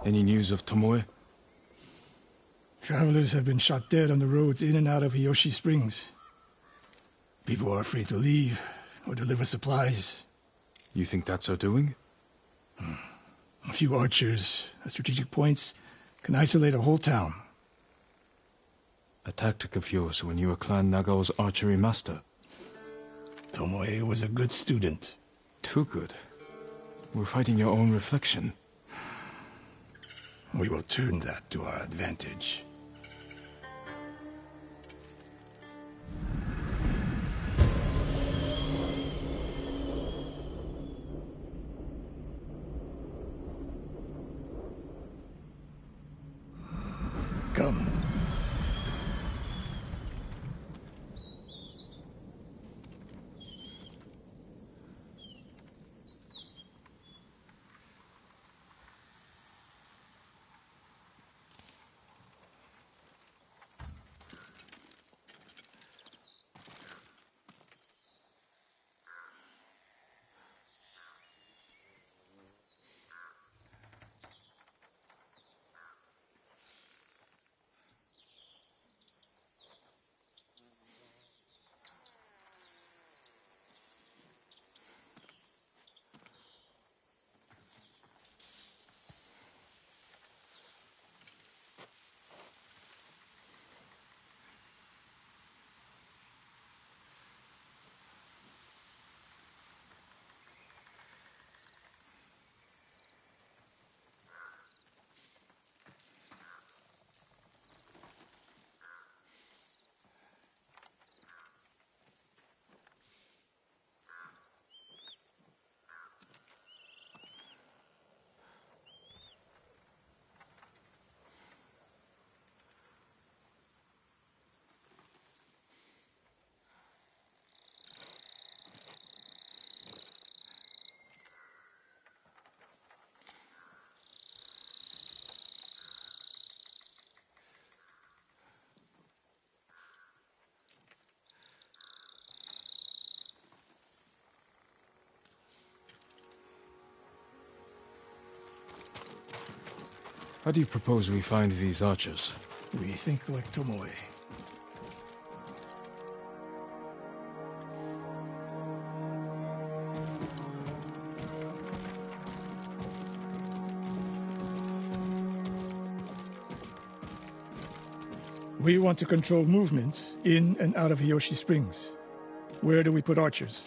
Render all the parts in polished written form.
Any news of Tomoe? Travelers have been shot dead on the roads in and out of Hiyoshi Springs. People are afraid to leave or deliver supplies. You think that's her doing? A few archers at strategic points can isolate a whole town. A tactic of yours when you were Clan Nagao's archery master. Tomoe was a good student. Too good. We're fighting your own reflection. We will turn that to our advantage. Come. How do you propose we find these archers? We think like Tomoe. We want to control movement in and out of Hiyoshi Springs. Where do we put archers?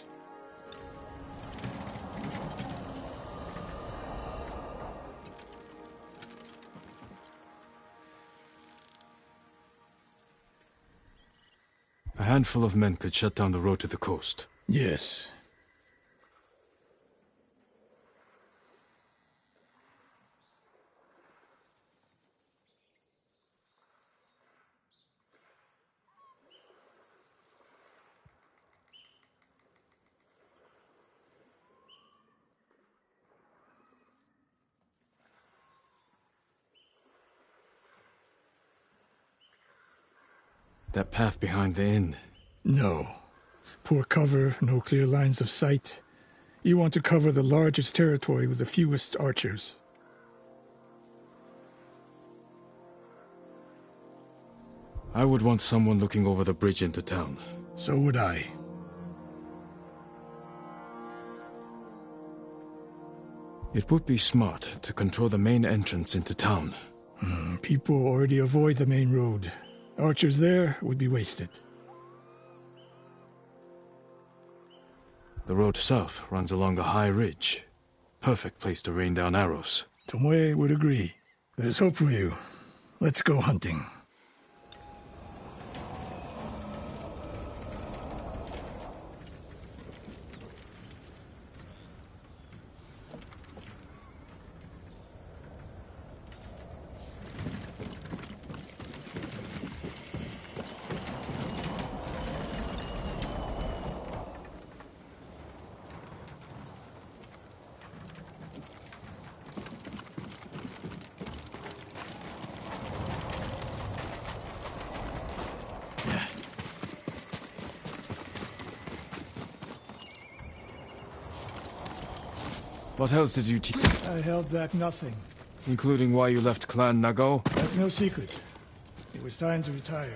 A handful of men could shut down the road to the coast. Yes. That path behind the inn. No. Poor cover, no clear lines of sight. You want to cover the largest territory with the fewest archers. I would want someone looking over the bridge into town. So would I. It would be smart to control the main entrance into town. People already avoid the main road. Archers there would be wasted. The road south runs along a high ridge. Perfect place to rain down arrows. Tomoe would agree. There's hope for you. Let's go hunting. What else did you teach? I held back nothing. Including why you left Clan Nagao? That's no secret. It was time to retire.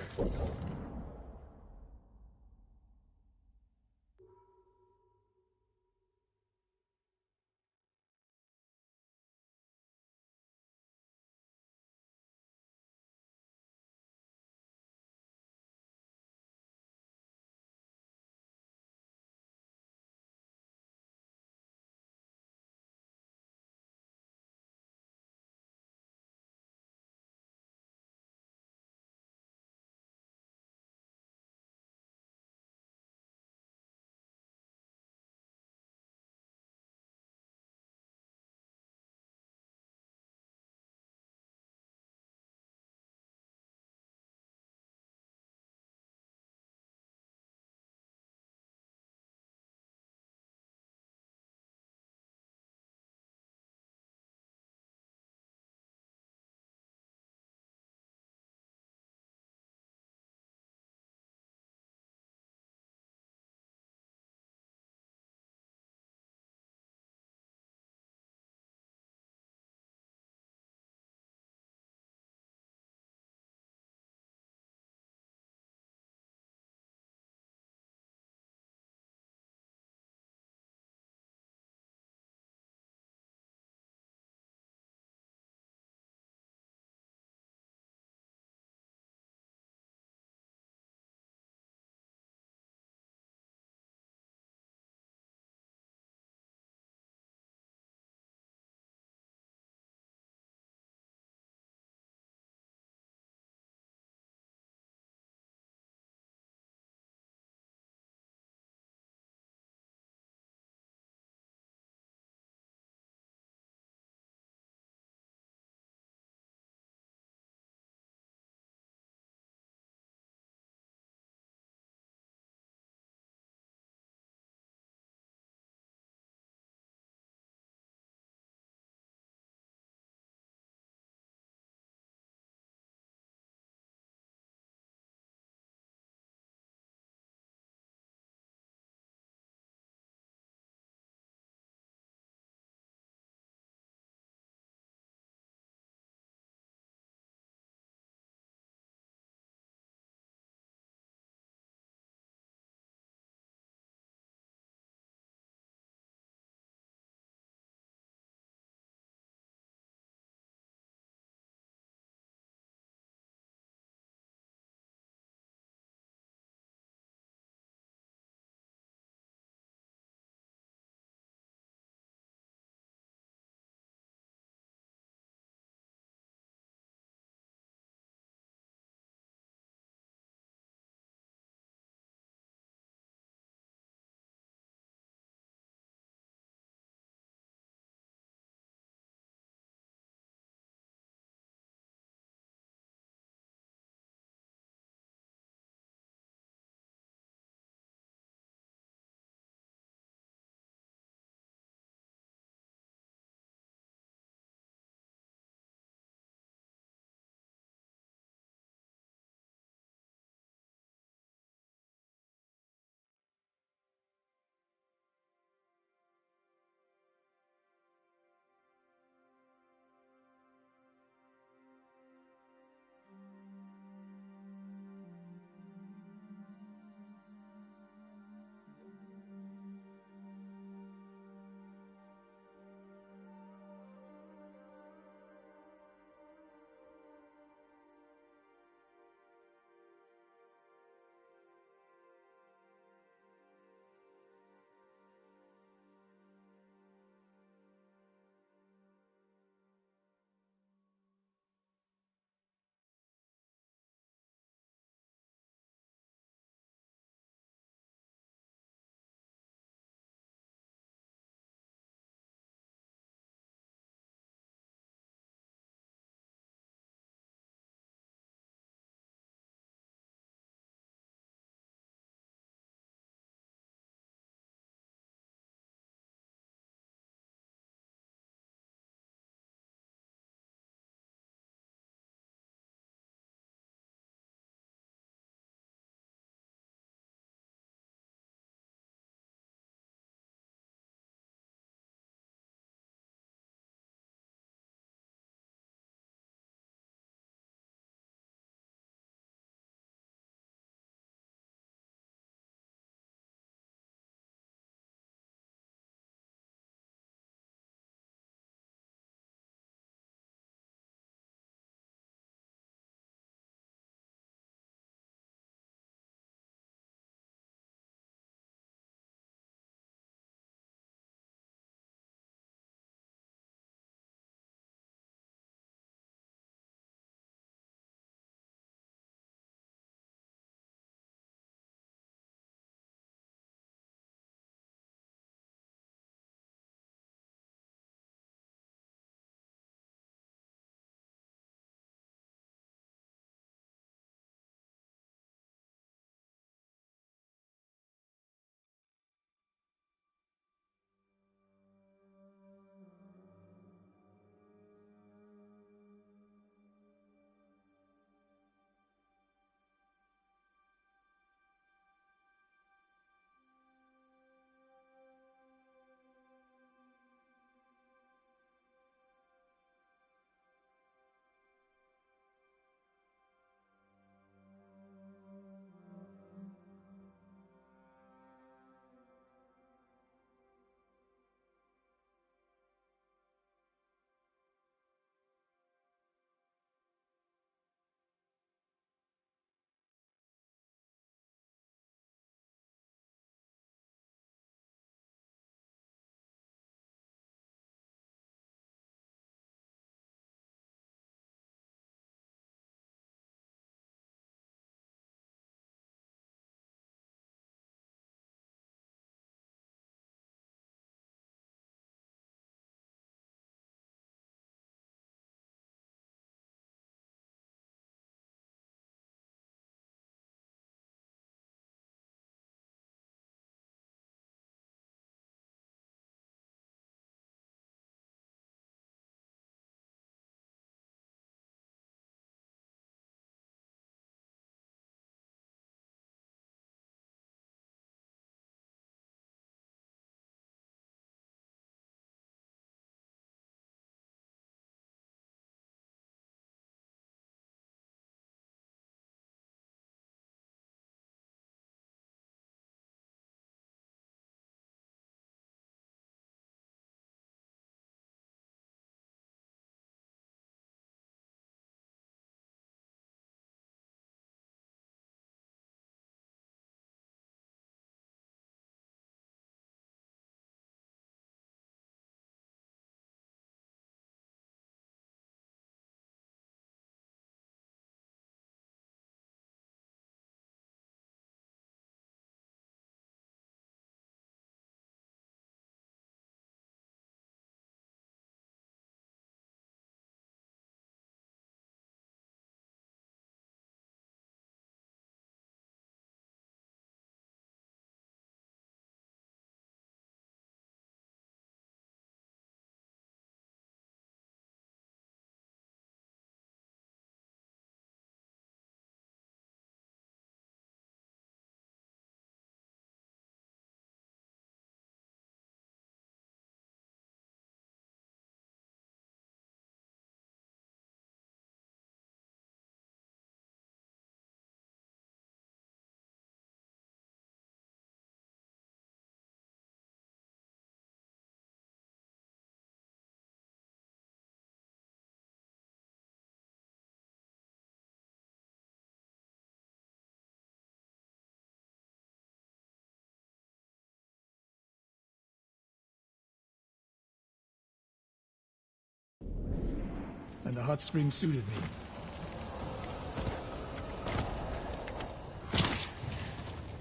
and the hot spring suited me.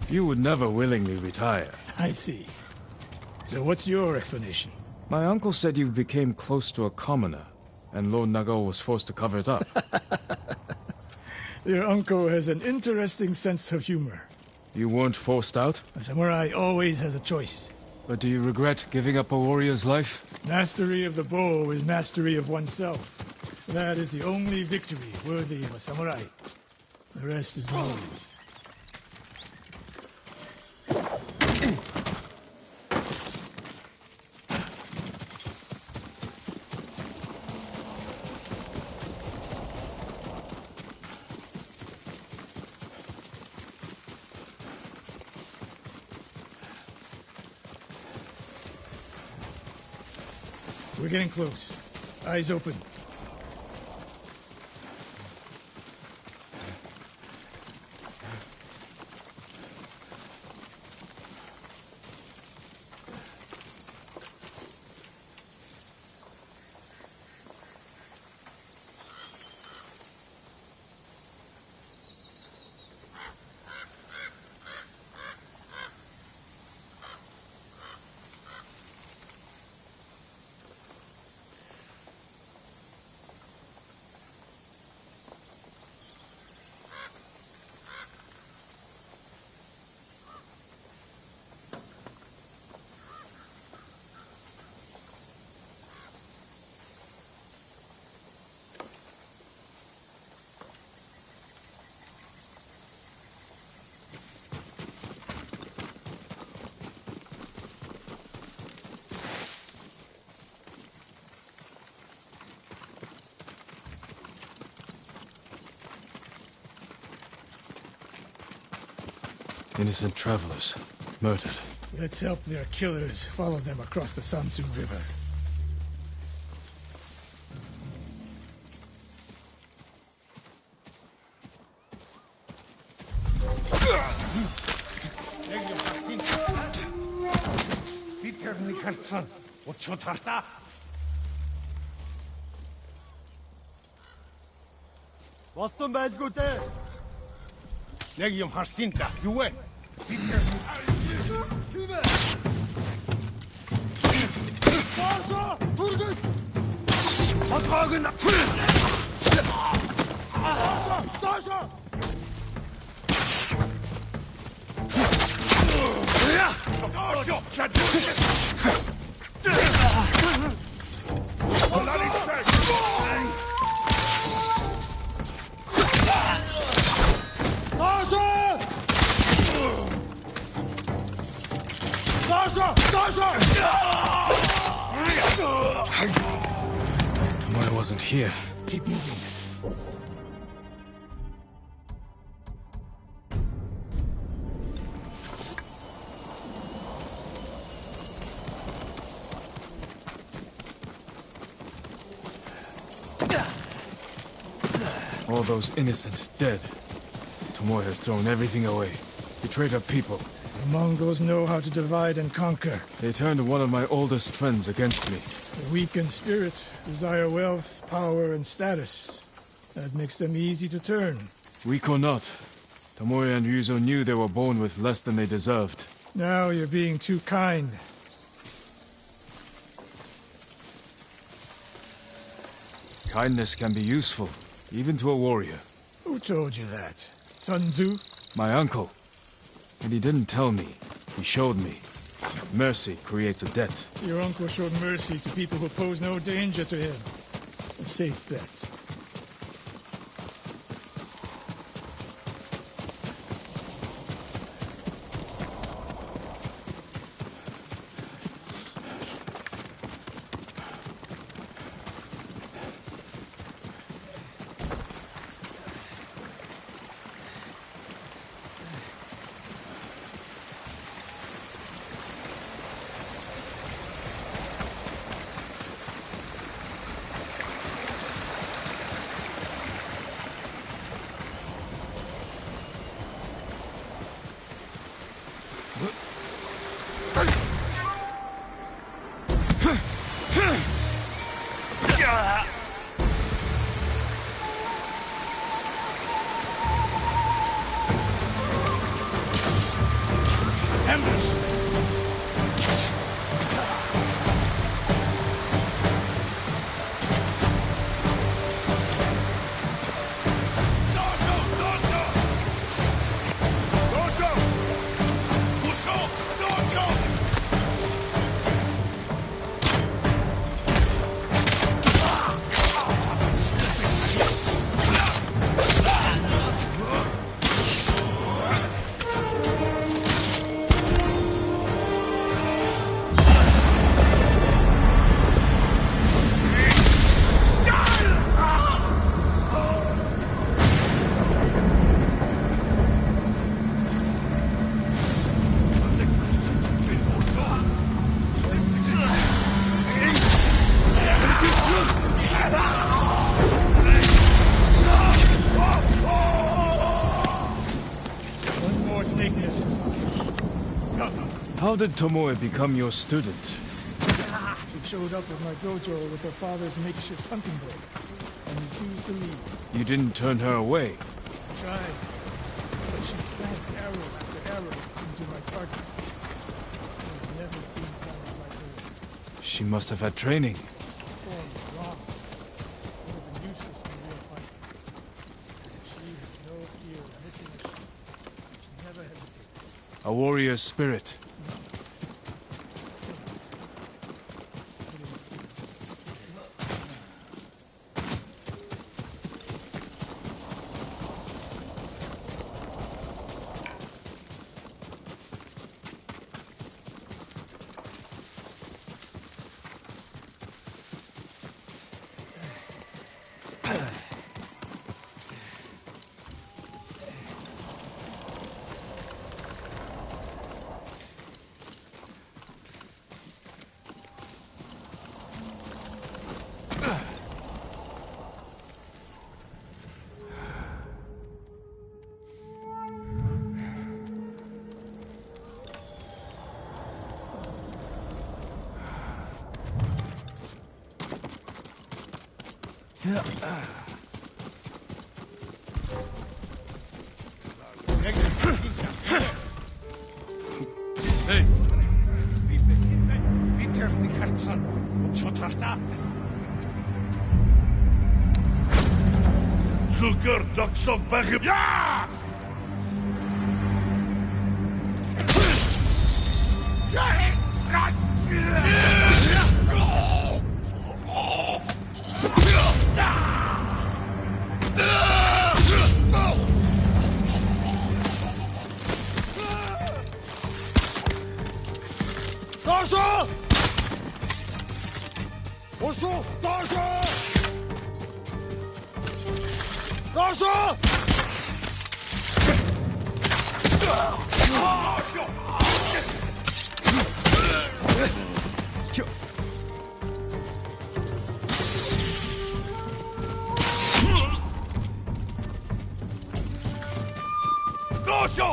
You would never willingly retire. I see. So what's your explanation? My uncle said you became close to a commoner, and Lord Nagao was forced to cover it up. Your uncle has an interesting sense of humor. You weren't forced out? A samurai always has a choice. But do you regret giving up a warrior's life? Mastery of the bow is mastery of oneself. That is the only victory worthy of a samurai. The rest is noise. We're getting close. Eyes open. Innocent travelers, murdered. Let's help their killers follow them across the Samsu River. Болсон байлгүй дээ. Нэг юм харсан та. Юу вэ? Баашаа! Хүргэж! Хотгоог нь Баашаа! Tomoe wasn't here. Keep moving. All those innocent dead. Tomoe has thrown everything away. Betrayed her people. The Mongols know how to divide and conquer. They turned one of my oldest friends against me. The weak in spirit desire wealth, power, and status. That makes them easy to turn. Weak or not, Tomoe and Ryuzo knew they were born with less than they deserved. Now you're being too kind. Kindness can be useful, even to a warrior. Who told you that? Sun Tzu? My uncle. And he didn't tell me. He showed me. Mercy creates a debt. Your uncle showed mercy to people who pose no danger to him. A safe bet. How did Tomoe become your student? She showed up at my dojo with her father's makeshift hunting bow, and refused to leave. You didn't turn her away. I tried, but she sank arrow after arrow into my target. I've never seen talent like hers. She must have had training. Form was wrong. It would have been useless in a real fight. She had no fear of missing a shot. She never hesitated. A warrior's spirit. Hey! Peterli Herzen. Uçotarta. Zulker Doksov Bagim. Ja! Dojo! Osho! Dojo! Dojo! Dojo!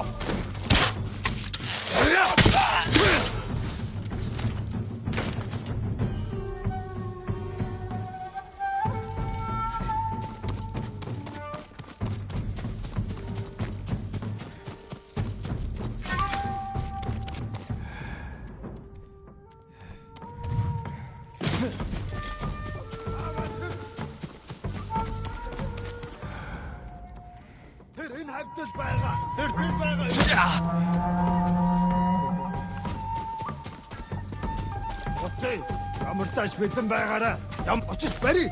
Тэр энэ хавьтал байгаа. Тэр байгаа. Оцей, ямартааш бэлэн байгаарай. Ям очиж барь.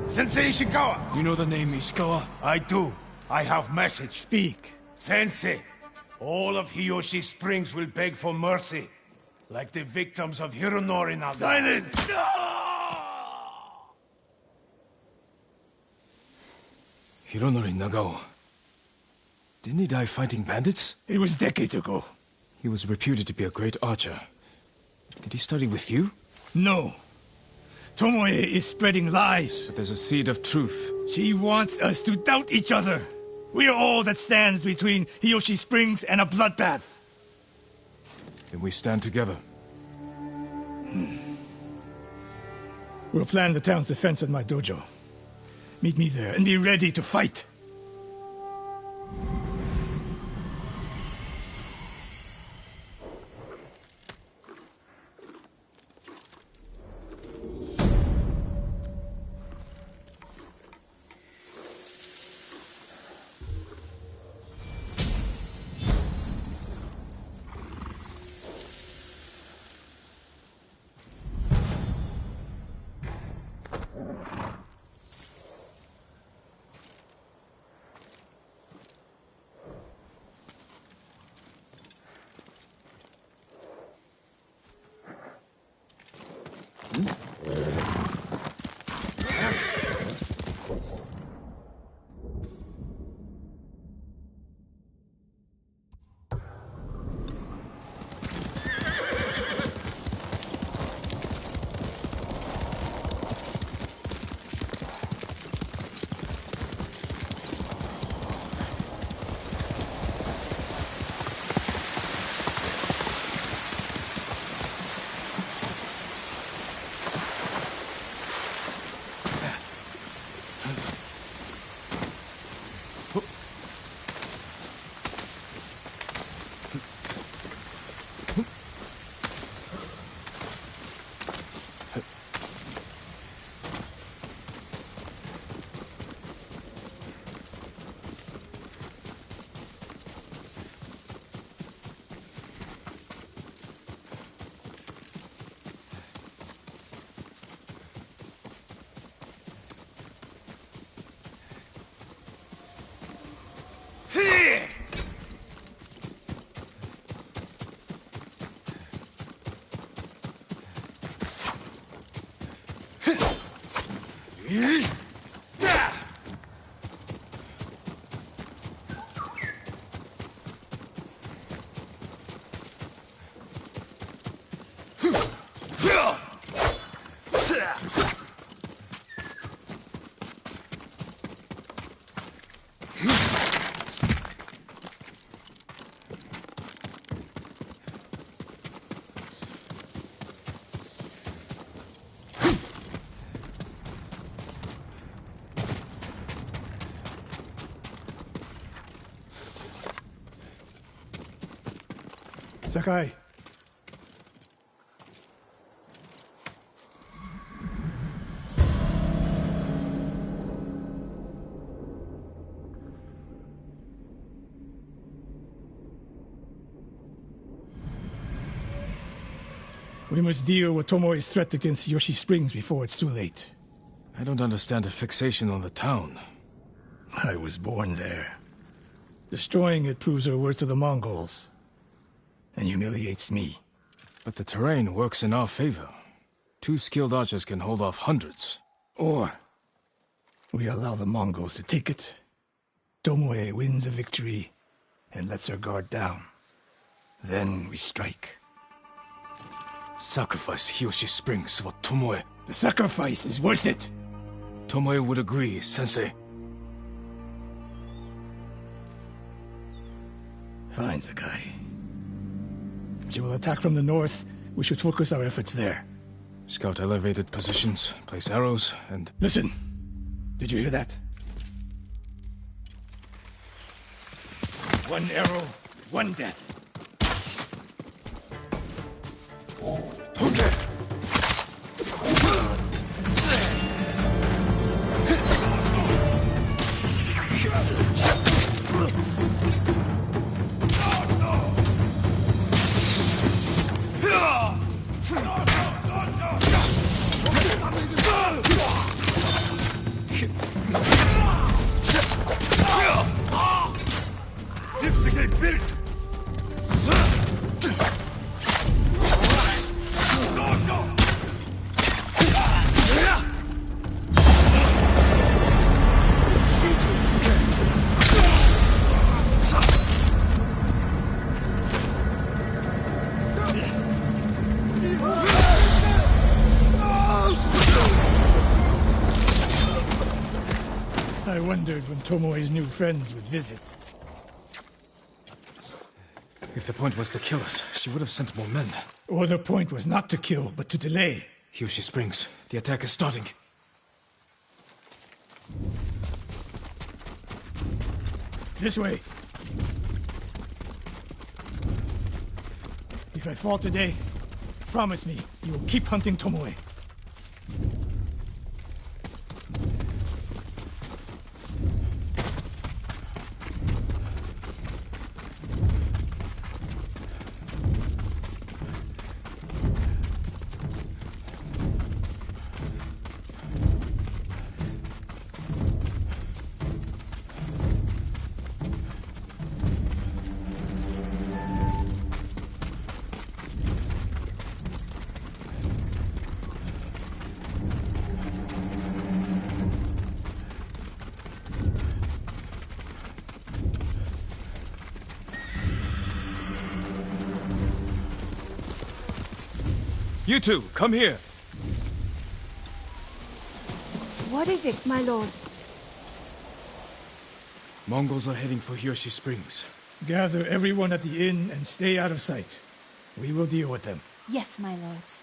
Sensei Ishikawa. You know the name Ishikawa? I do. I have message. Speak. Sensei, all of Hiyoshi Springs will beg for mercy, like the victims of Hironori Naga. Silence! Hironori Nagao. Didn't he die fighting bandits? It was decades ago. He was reputed to be a great archer. Did he study with you? No. Tomoe is spreading lies. But there's a seed of truth. She wants us to doubt each other. We are all that stands between Hiyoshi Springs and a bloodbath. Then we stand together. We'll plan the town's defense at my dojo. Meet me there and be ready to fight. Sakai. We must deal with Tomoe's threat against Yoshi Springs before it's too late. I don't understand a fixation on the town. I was born there. Destroying it proves our worth to the Mongols. And humiliates me. But the terrain works in our favor. 2 skilled archers can hold off hundreds. Or we allow the Mongols to take it. Tomoe wins a victory and lets her guard down. Then we strike. Sacrifice Hiyoshi Springs for Tomoe. The sacrifice is worth it. Tomoe would agree, Sensei. Fine, Sakai. She will attack from the north. We should focus our efforts there. Scout elevated positions, place arrows, and... Listen! Did you hear that? 1 arrow, 1 death. Okay! I wondered when Tomoe's new friends would visit. If the point was to kill us, she would have sent more men. Or the point was not to kill, but to delay. Hiyoshi Springs. The attack is starting. This way. If I fall today, promise me you will keep hunting Tomoe. You two, come here. What is it, my lords? Mongols are heading for Hiyoshi Springs. Gather everyone at the inn and stay out of sight. We will deal with them. Yes, my lords.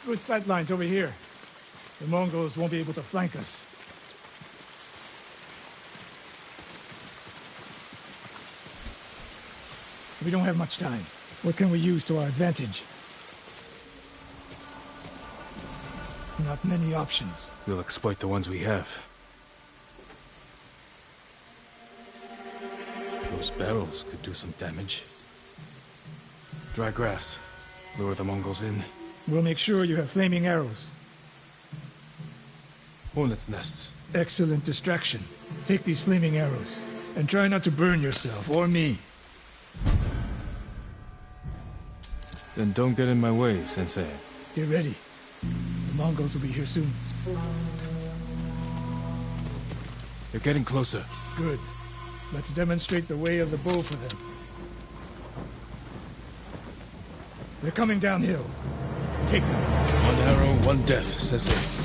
Good sight lines over here. The Mongols won't be able to flank us. We don't have much time. What can we use to our advantage? Not many options. We'll exploit the ones we have. Those barrels could do some damage. Dry grass. Lure the Mongols in. We'll make sure you have flaming arrows. Hornets' nests. Excellent distraction. Take these flaming arrows. And try not to burn yourself or me. Then don't get in my way, Sensei. Get ready. The Mongols will be here soon. They're getting closer. Good. Let's demonstrate the way of the bow for them. They're coming downhill. Take them. One arrow, one death, Sensei.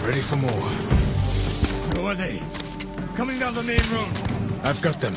Ready for more. So are they. Coming down the main road. I've got them.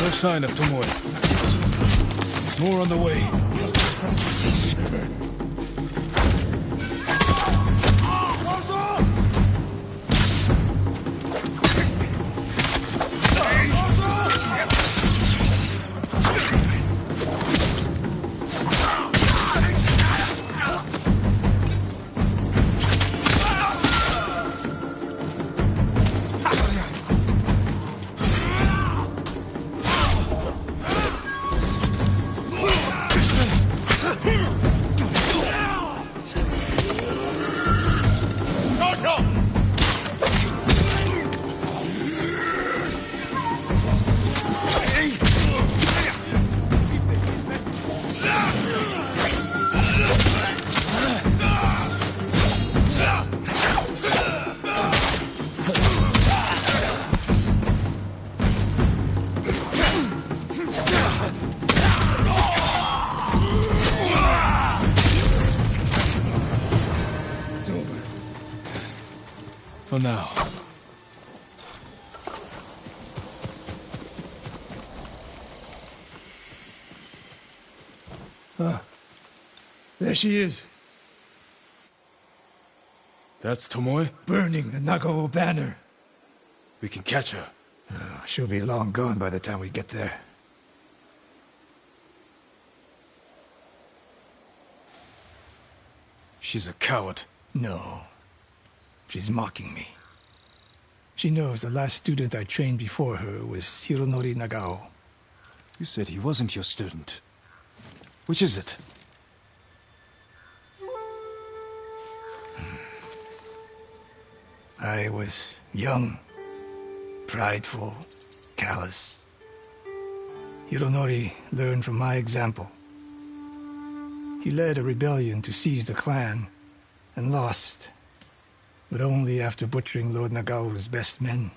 No sign of Tomoe. More on the way. For now. There she is, That's Tomoe? burning the Nagao banner. We can catch her. She'll be long gone by the time we get there. She's a coward. No. She's mocking me. She knows the last student I trained before her was Hironori Nagao. You said he wasn't your student. Which is it? I was young, prideful, callous. Hironori learned from my example. He led a rebellion to seize the clan, and lost, but only after butchering Lord Nagao's best men.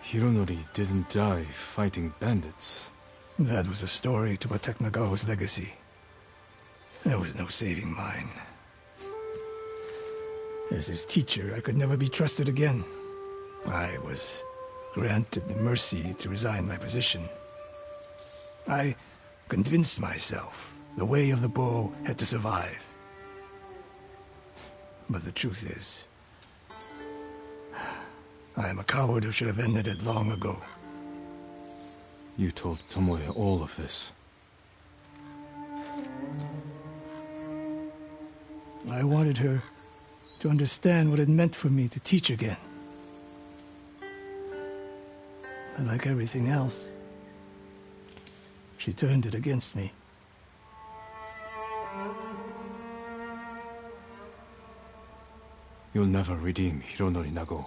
Hironori didn't die fighting bandits. That was a story to protect Nagao's legacy. There was no saving mine. As his teacher, I could never be trusted again. I was granted the mercy to resign my position. I convinced myself the way of the bow had to survive. But the truth is, I am a coward who should have ended it long ago. You told Tomoe all of this. I wanted her to understand what it meant for me to teach again. But like everything else, she turned it against me. You'll never redeem Hironori Nago.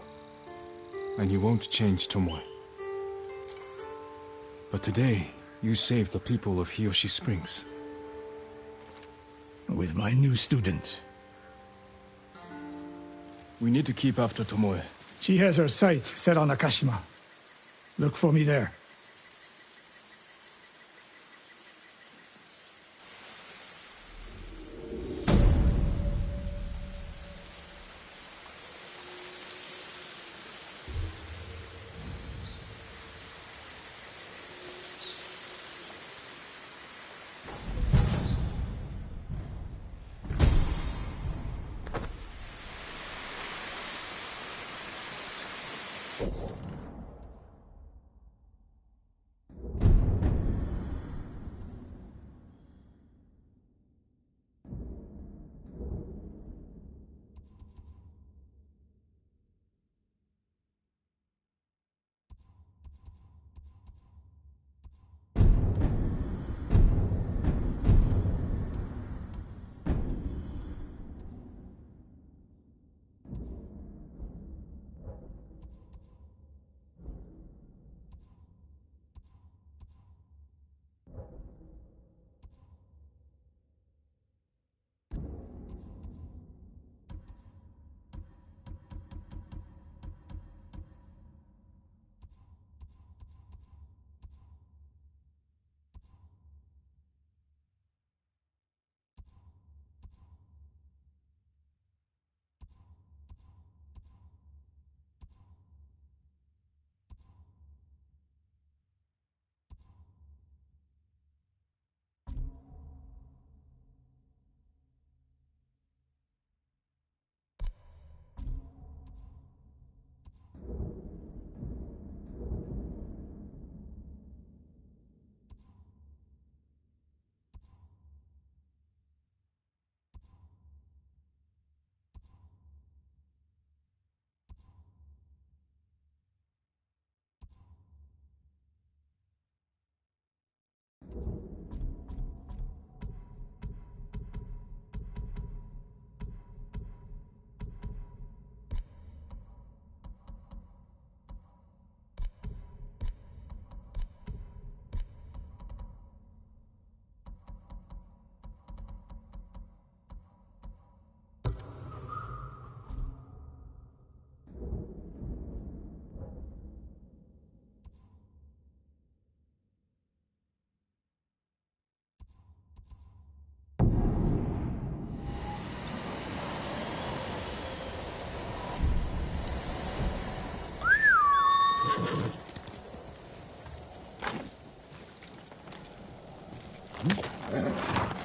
And you won't change Tomoe. But today, you saved the people of Hiyoshi Springs. With my new student. We need to keep after Tomoe. She has her sights set on Akashima. Look for me there.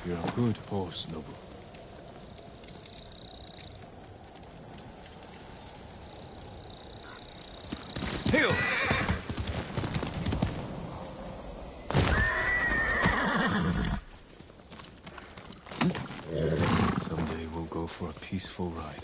You're a good horse, Nobu. Heel! Someday we'll go for a peaceful ride.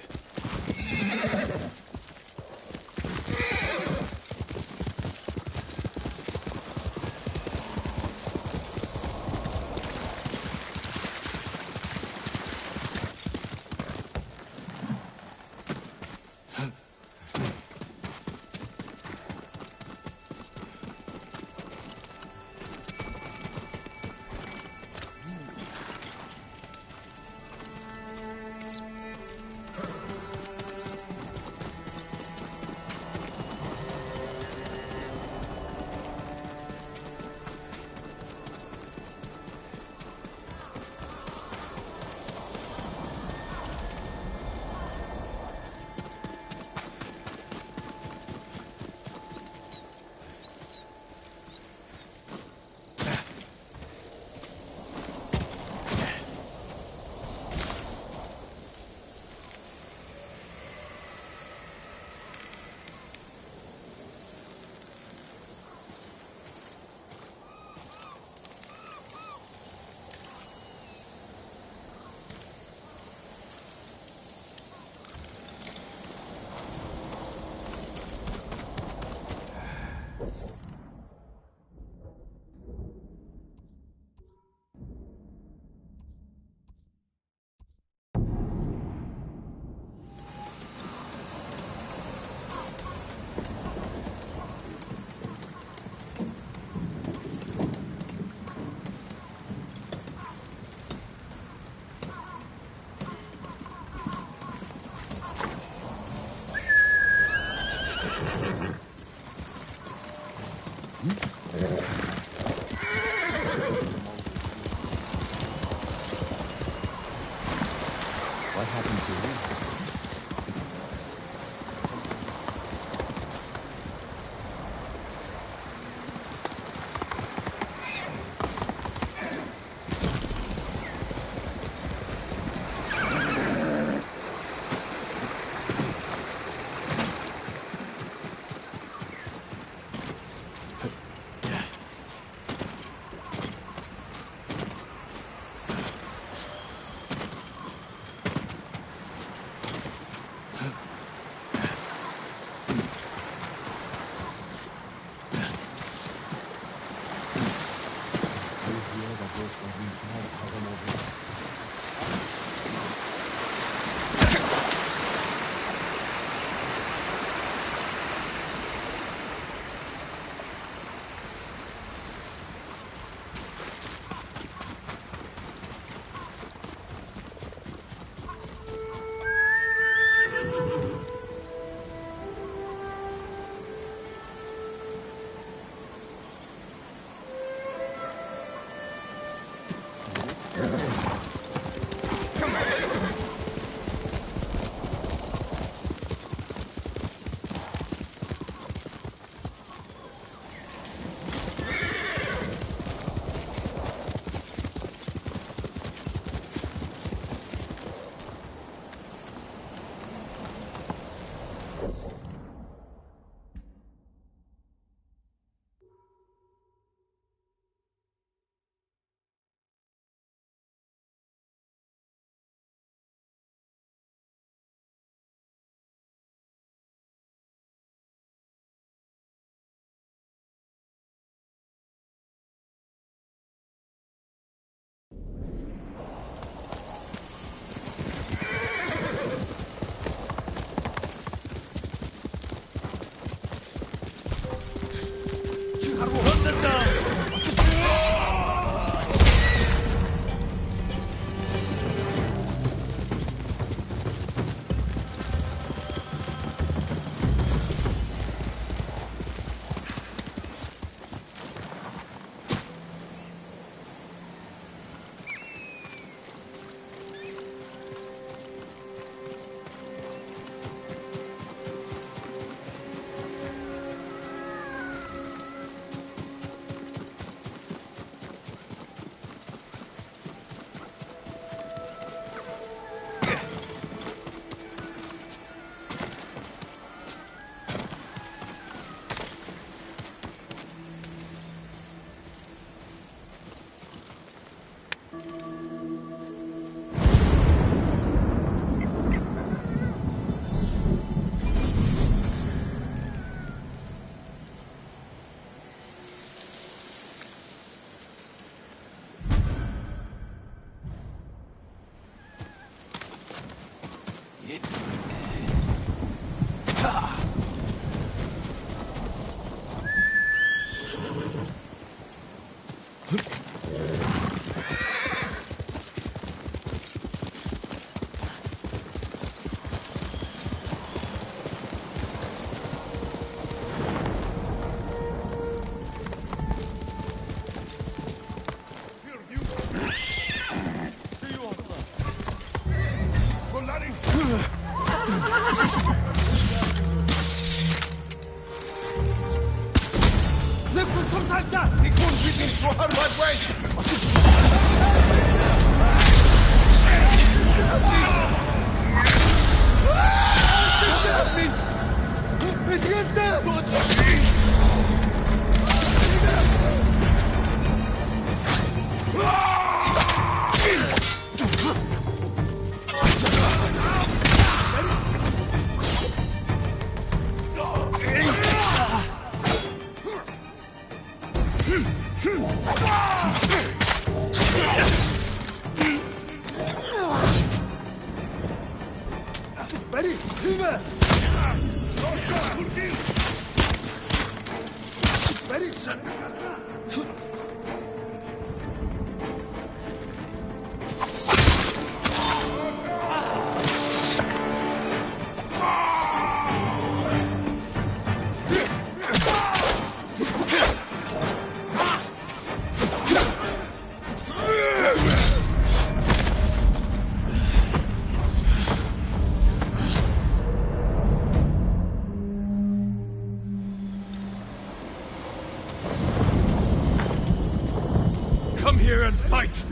fight!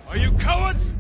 Are you cowards?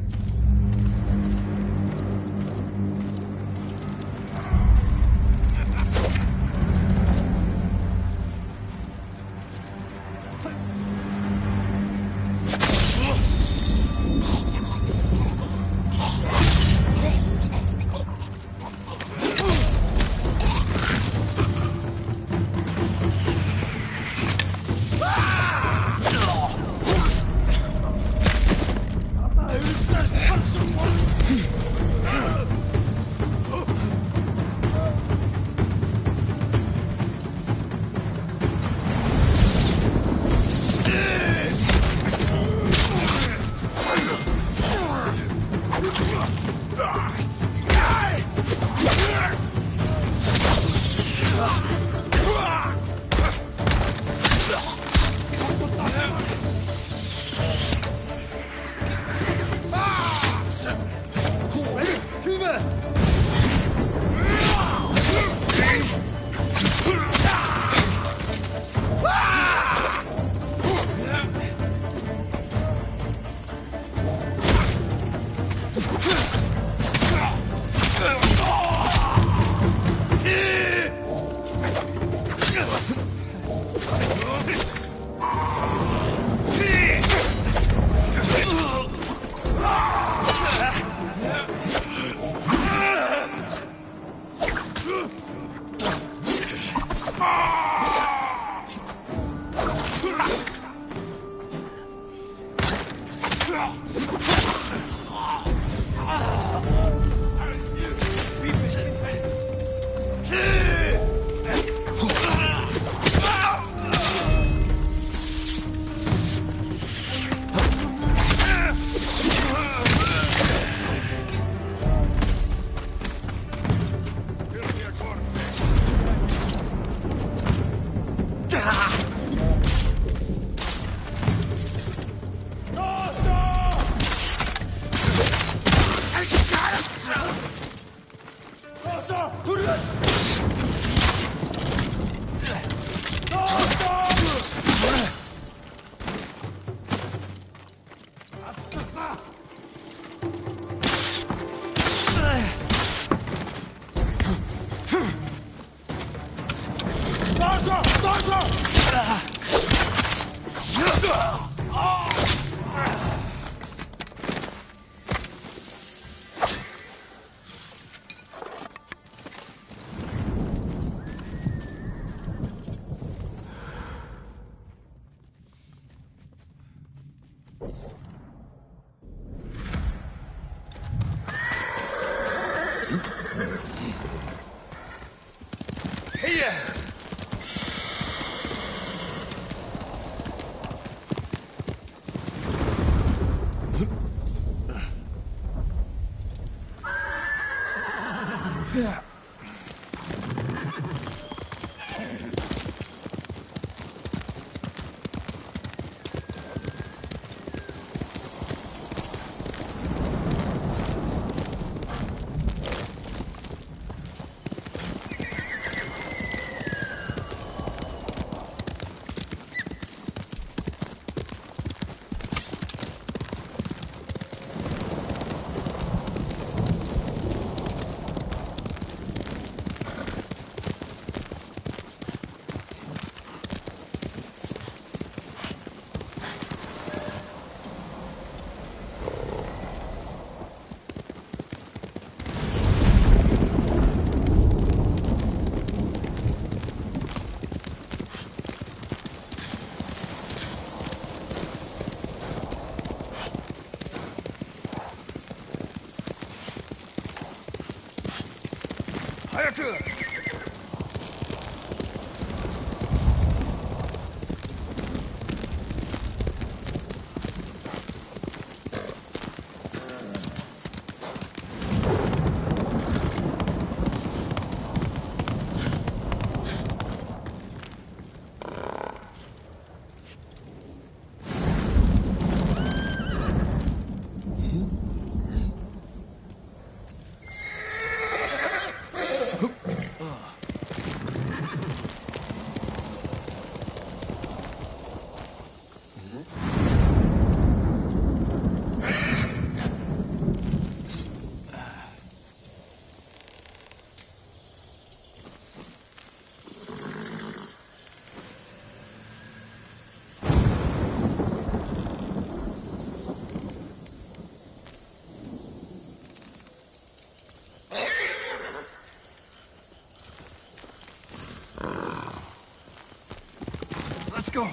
Let's go.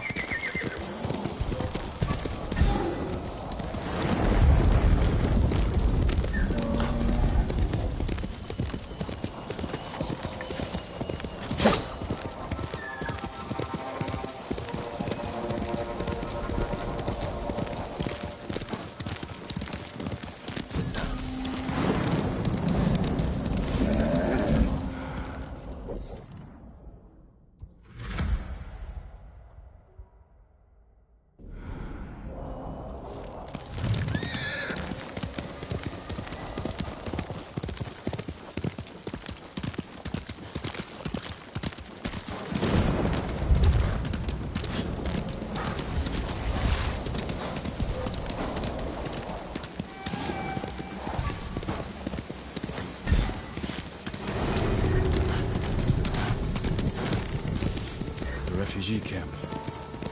Refugee camp.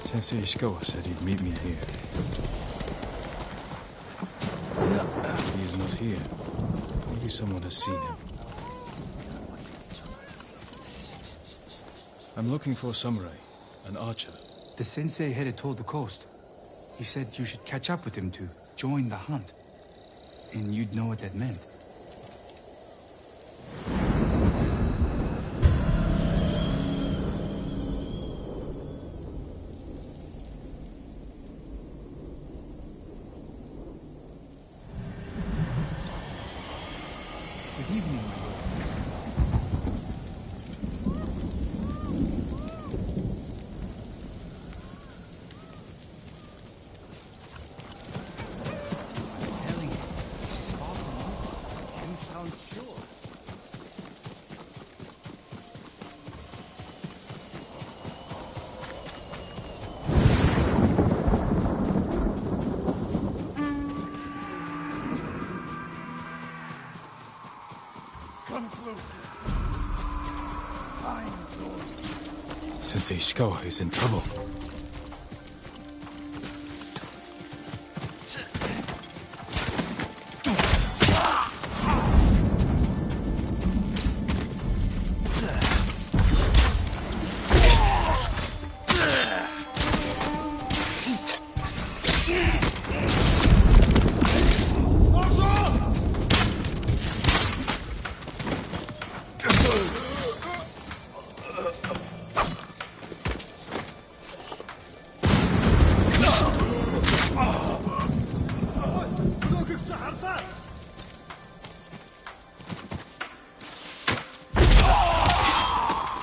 Sensei Ishikawa said he'd meet me here. He's not here. Maybe someone has seen him. I'm looking for a samurai, an archer. The sensei headed toward the coast. He said you should catch up with him to join the hunt. And you'd know what that meant. Good evening, my lord. Telling you, this is far from over. You sound sure. Come closer. Find Lord. Sensei Ishikawa is in trouble.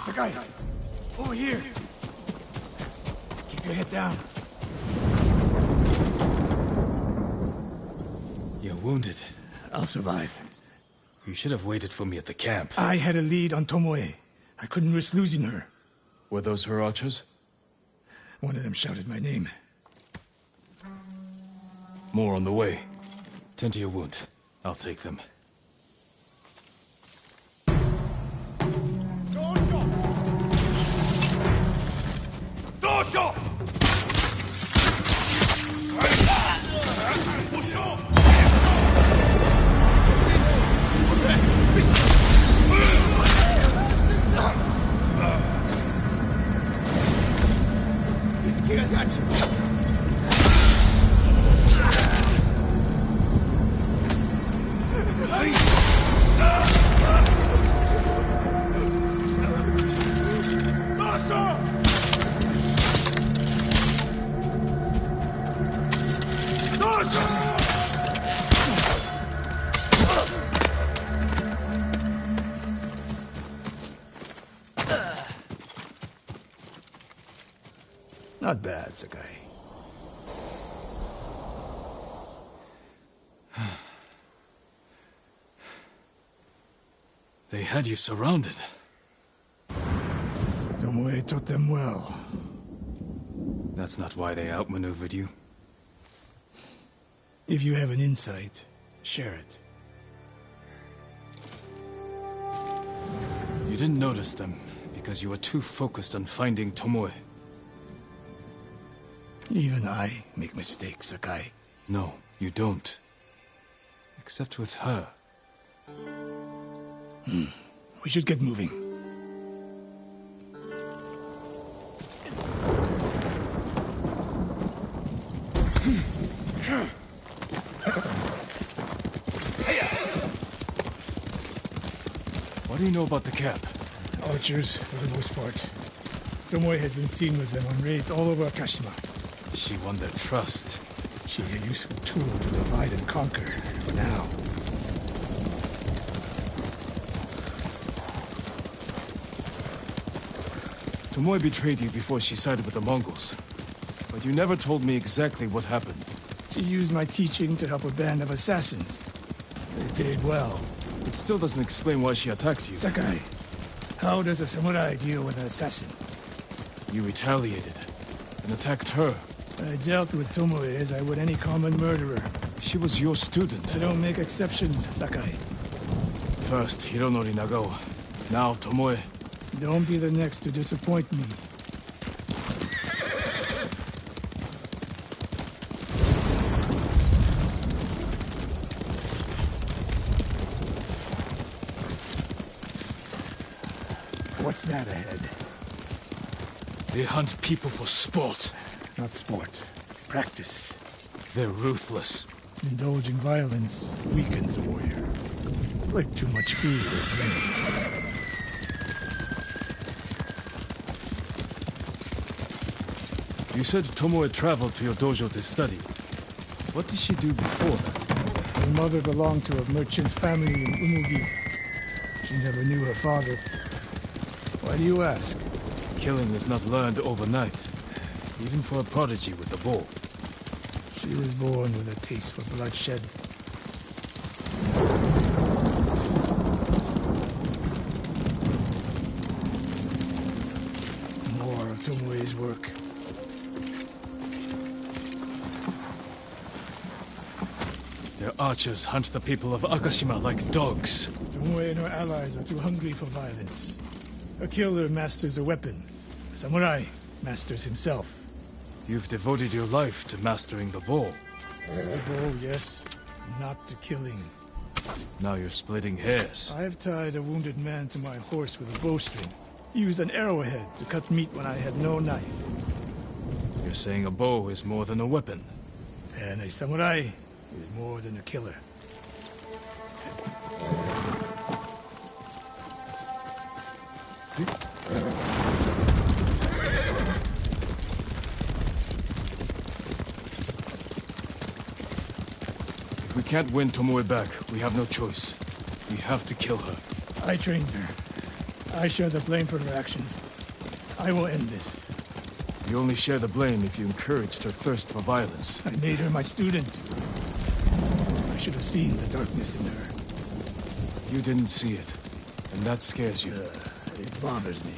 Sakai, over here. Keep your head down. You're wounded. I'll survive. You should have waited for me at the camp. I had a lead on Tomoe. I couldn't risk losing her. Were those her archers? One of them shouted my name. More on the way. Tend to your wound. I'll take them. Dojo! Not bad, Sakai. They had you surrounded. Tomoe taught them well. That's not why they outmaneuvered you. If you have an insight, share it. You didn't notice them because you were too focused on finding Tomoe. Even I make mistakes, Sakai. No, you don't. Except with her. We should get moving. What do you know about the camp? Archers, for the most part. Tomoe has been seen with them on raids all over Akashima. She won their trust. She's a useful tool to divide and conquer, for now. Tomoe betrayed you before she sided with the Mongols. But you never told me exactly what happened. She used my teaching to help a band of assassins. They paid well. It still doesn't explain why she attacked you. Sakai, how does a samurai deal with an assassin? You retaliated and attacked her. I dealt with Tomoe as I would any common murderer. She was your student. I don't make exceptions, Sakai. First, Hironori Nagao. Now, Tomoe. Don't be the next to disappoint me. What's that ahead? They hunt people for sport. Not sport. Practice. They're ruthless. Indulging violence weakens the warrior. Like too much food or drink. You said Tomoe traveled to your dojo to study. What did she do before that? Her mother belonged to a merchant family in Umugi. She never knew her father. Why do you ask? Killing is not learned overnight. Even for a prodigy with the bow. She was born with a taste for bloodshed. More of Tomoe's work. Their archers hunt the people of Akashima like dogs. Tomoe and her allies are too hungry for violence. A killer masters a weapon. A samurai masters himself. You've devoted your life to mastering the bow. The bow, yes. Not to killing. Now you're splitting hairs. I've tied a wounded man to my horse with a bowstring. Used an arrowhead to cut meat when I had no knife. You're saying a bow is more than a weapon. And a samurai is more than a killer. If we can't win Tomoe back, we have no choice. We have to kill her. I trained her. I share the blame for her actions. I will end this. You only share the blame if you encouraged her thirst for violence. I made her my student. I should have seen the darkness in her. You didn't see it, and that scares you. It bothers me.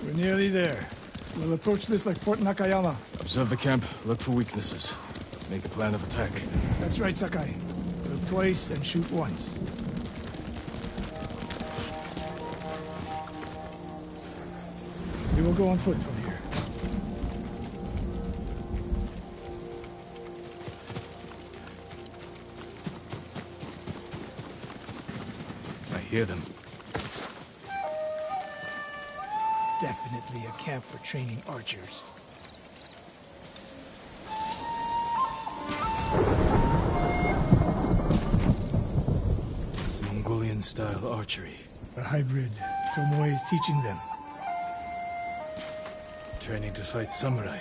We're nearly there. We'll approach this like Fort Nakayama. Observe the camp, look for weaknesses. Make a plan of attack. That's right, Sakai. Look twice and shoot once. We will go on foot from here. I hear them. Definitely a camp for training archers. Mongolian-style archery. A hybrid. Tomoe is teaching them. training to fight samurai.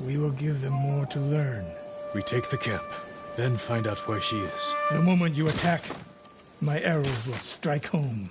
We will give them more to learn. We take the camp, then find out where she is. The moment you attack, my arrows will strike home.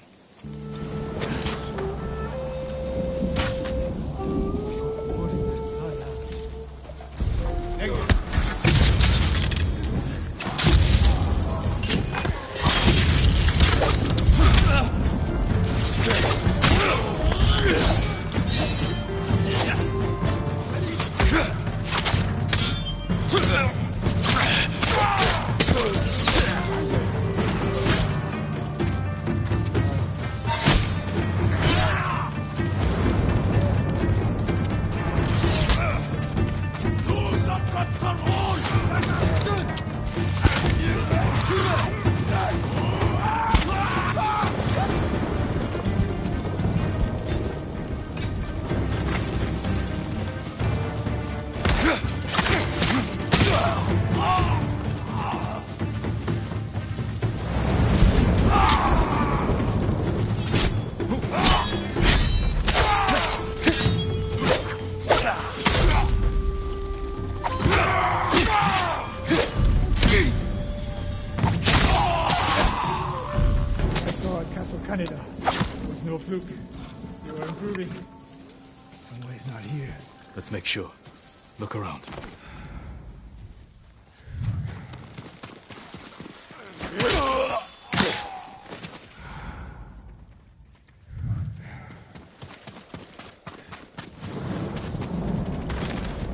Canada. It was no fluke. You are improving. Tomoe's not here. Let's make sure. Look around.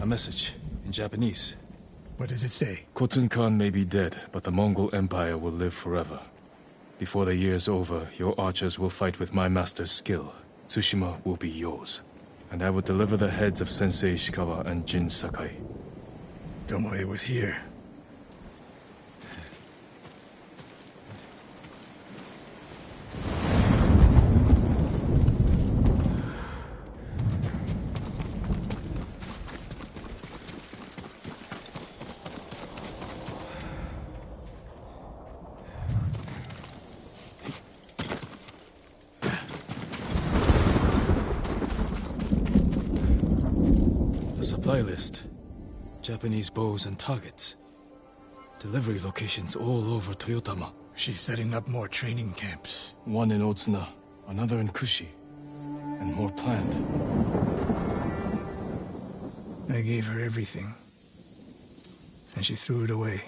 A message in Japanese. What does it say? Khotun Khan may be dead, but the Mongol Empire will live forever. Before the year's over, your archers will fight with my master's skill. Tsushima will be yours. And I will deliver the heads of Sensei Ishikawa and Jin Sakai. Tomoe was here. Supply list. Japanese bows and targets. Delivery locations all over Toyotama. She's setting up more training camps. One in Otsuna, another in Kushi, and more planned. I gave her everything, and she threw it away.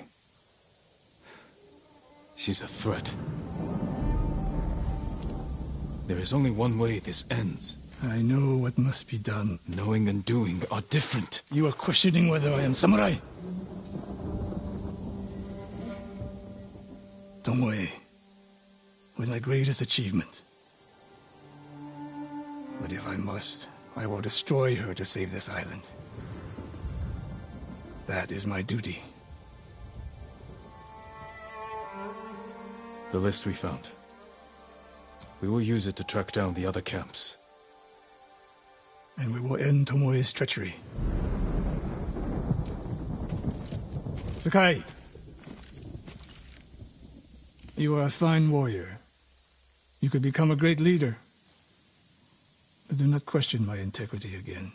She's a threat. There is only one way this ends. I know what must be done. Knowing and doing are different. You are questioning whether I am samurai? Tomoe was my greatest achievement. But if I must, I will destroy her to save this island. That is my duty. The list we found. We will use it to track down the other camps. And we will end Tomoe's treachery. Sakai! You are a fine warrior. You could become a great leader. But do not question my integrity again.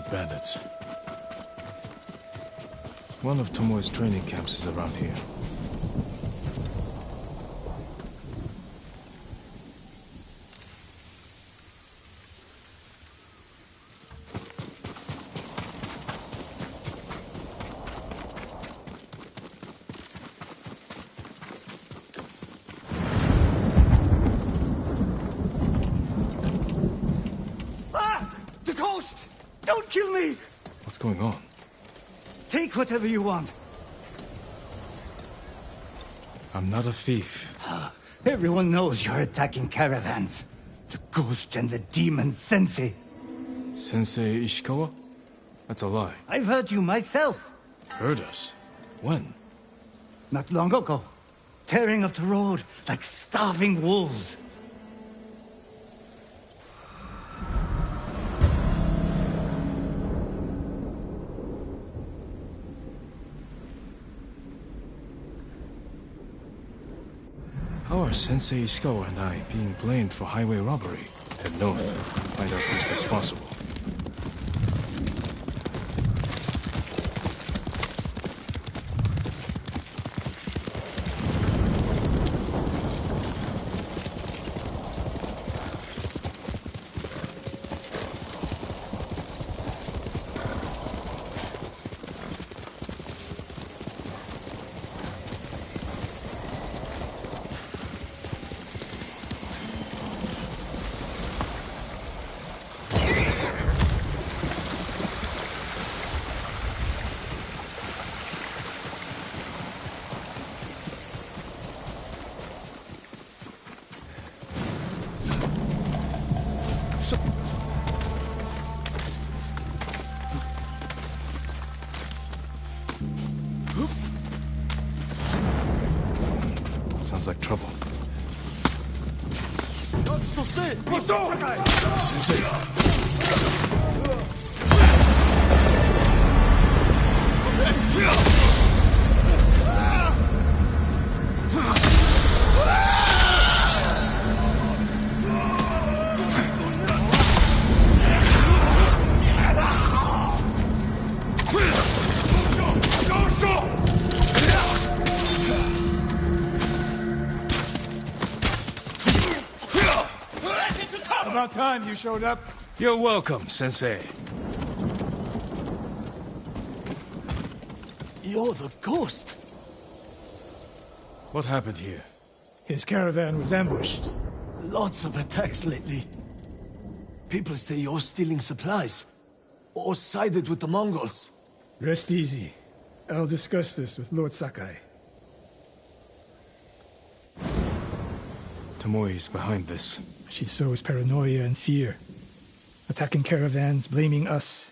Bandits. One of Tomoe's training camps is around here. What's going on? Take whatever you want. I'm not a thief. Everyone knows you're attacking caravans. The ghost and the demon Sensei. Sensei Ishikawa? That's a lie. I've heard you myself. Heard us? When? Not long ago. Tearing up the road like starving wolves. How are Sensei Ishikawa and I being blamed for highway robbery? Head north, find out who's responsible. Sounds like trouble. About time you showed up. You're welcome, Sensei. You're the ghost. What happened here? His caravan was ambushed. Lots of attacks lately. People say you're stealing supplies. Or sided with the Mongols. Rest easy. I'll discuss this with Lord Sakai. Tomoe is behind this. She sows paranoia and fear. Attacking caravans, blaming us.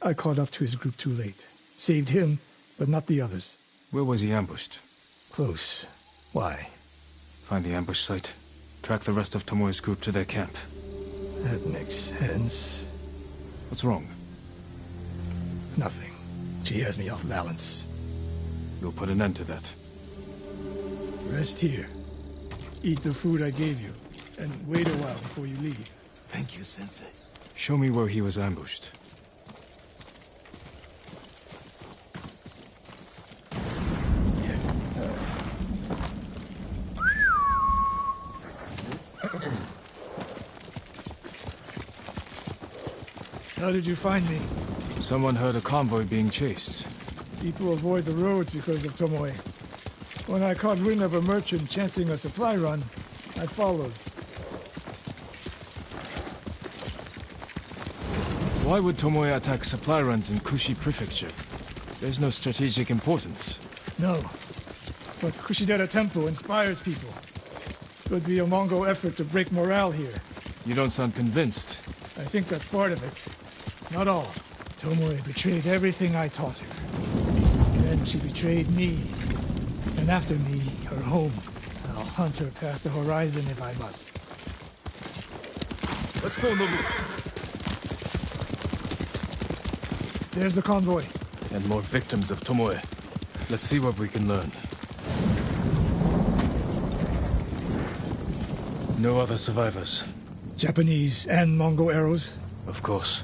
I caught up to his group too late. Saved him, but not the others. Where was he ambushed? Close. Why? Find the ambush site. Track the rest of Tomoe's group to their camp. That makes sense. What's wrong? Nothing. She has me off balance. We'll put an end to that. Rest here. Eat the food I gave you. And wait a while before you leave. Thank you, Sensei. Show me where he was ambushed. How did you find me? Someone heard a convoy being chased. People avoid the roads because of Tomoe. When I caught wind of a merchant chancing a supply run, I followed. Why would Tomoe attack supply runs in Kushi Prefecture? There's no strategic importance. No. But Kushidera Temple inspires people. It would be a Mongol effort to break morale here. You don't sound convinced. I think that's part of it. Not all. Tomoe betrayed everything I taught her. Then she betrayed me. And after me, her home. I'll hunt her past the horizon if I must. Let's go, Nobu. There's the convoy. And more victims of Tomoe. Let's see what we can learn. No other survivors. Japanese and Mongol arrows. Of course.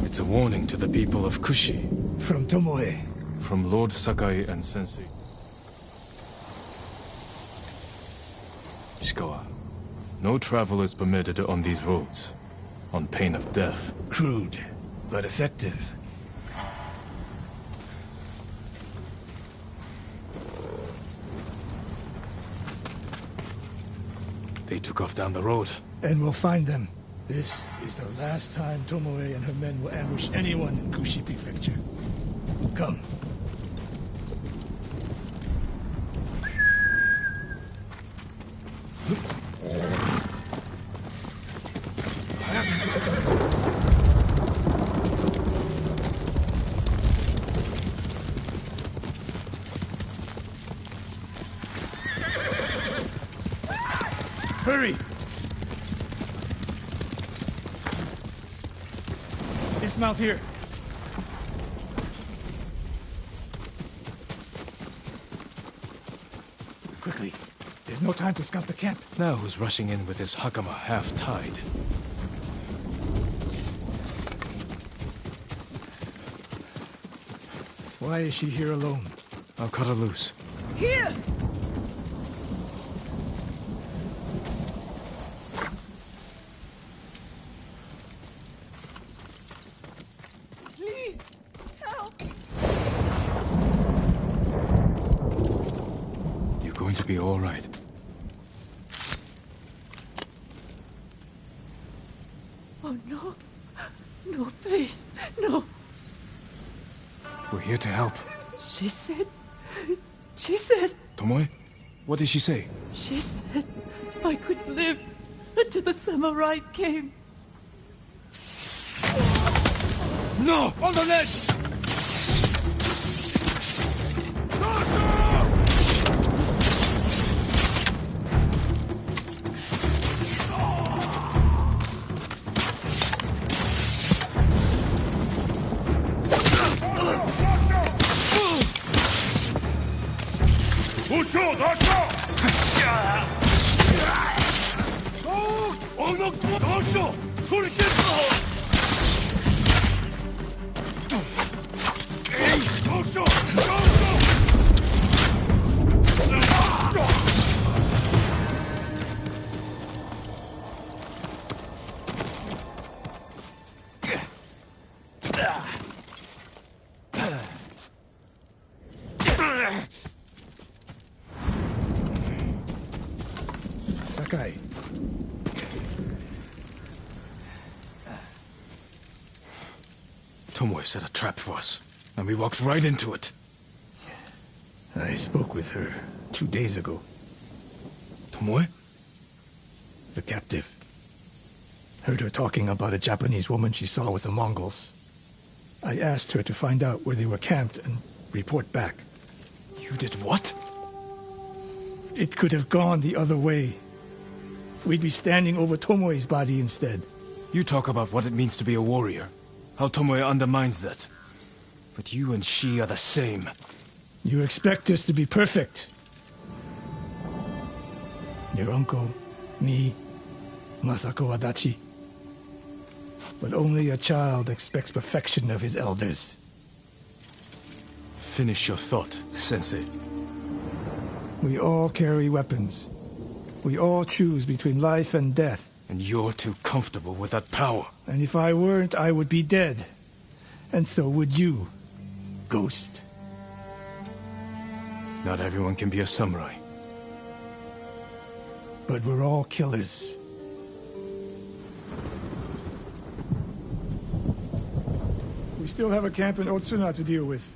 It's a warning to the people of Kushi. From Tomoe. From Lord Sakai and Sensei. Ishikawa, no travel is permitted on these roads, on pain of death. Crude, but effective. They took off down the road. And we'll find them. This is the last time Tomoe and her men will ambush anyone in Kushi Prefecture. Come. Hurry! Dismount here. Quickly. There's no time to scout the camp. Now who's rushing in with his hakama half-tied? Why is she here alone? I'll cut her loose. Here! Please, help! You're going to be all right. Oh, no. No, please, no. We're here to help. She said... Tomoe? What did she say? She said I could live until the samurai came. No! On the ledge! Sakai. Tomoe set a trap for us, and we walked right into it. I spoke with her 2 days ago. Tomoe? The captive. Heard her talking about a Japanese woman she saw with the Mongols. I asked her to find out where they were camped and report back. You did what? It could have gone the other way. We'd be standing over Tomoe's body instead. You talk about what it means to be a warrior. How Tomoe undermines that. But you and she are the same. You expect us to be perfect. Your uncle, me, Masako Adachi. But only a child expects perfection of his elders. Finish your thought, Sensei. We all carry weapons. We all choose between life and death. And you're too comfortable with that power. And if I weren't, I would be dead. And so would you, Ghost. Not everyone can be a samurai. But we're all killers. still have a camp in Otsuna to deal with.